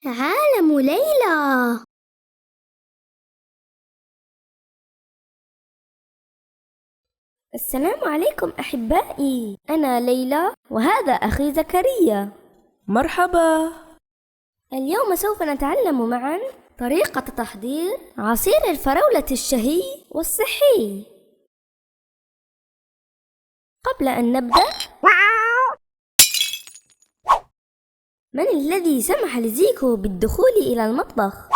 عالم ليلى. السلام عليكم أحبائي، أنا ليلى وهذا أخي زكريا. مرحبا. اليوم سوف نتعلم معا طريقة تحضير عصير الفراولة الشهي والصحي. قبل أن نبدأ، من الذي سمح لزيكو بالدخول إلى المطبخ؟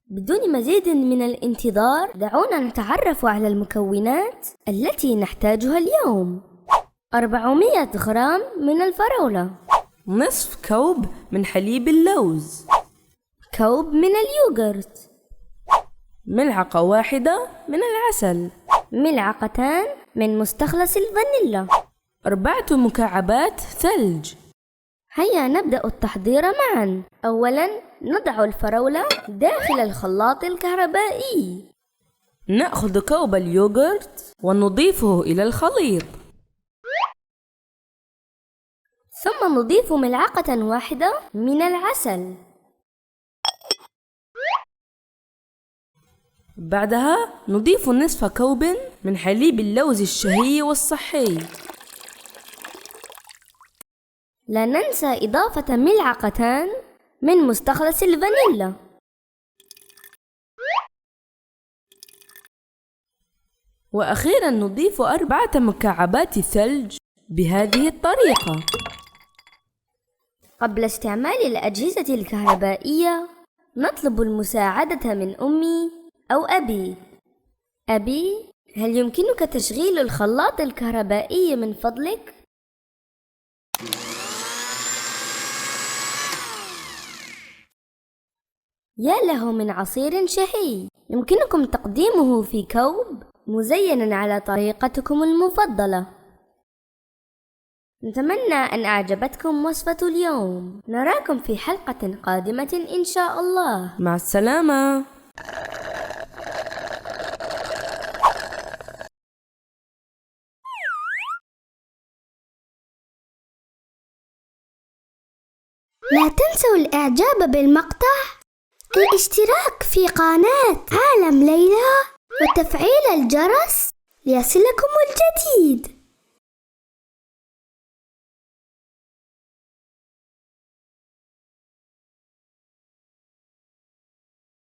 بدون مزيد من الانتظار دعونا نتعرف على المكونات التي نحتاجها اليوم. 400 غرام من الفراولة، نصف كوب من حليب اللوز، كوب من اليوغورت، ملعقة واحدة من العسل، ملعقتان من مستخلص الفانيلا، 4 مكعبات ثلج. هيا نبدأ التحضير معا. أولا نضع الفراولة داخل الخلاط الكهربائي. نأخذ كوب اليوغورت ونضيفه إلى الخليط، ثم نضيف ملعقة واحدة من العسل. بعدها نضيف نصف كوب من حليب اللوز الشهي والصحي. لا ننسى إضافة ملعقتان من مستخلص الفانيلا. وأخيرا نضيف 4 مكعبات ثلج بهذه الطريقة. قبل استعمال الأجهزة الكهربائية نطلب المساعدة من أمي أو أبي. أبي، هل يمكنك تشغيل الخلاط الكهربائي من فضلك؟ يا له من عصير شهي! يمكنكم تقديمه في كوب مزيناً على طريقتكم المفضلة. نتمنى أن أعجبتكم وصفة اليوم. نراكم في حلقة قادمة إن شاء الله. مع السلامة. لا تنسوا الإعجاب بالمقطع، الاشتراك في قناة عالم ليلى وتفعيل الجرس ليصلكم الجديد.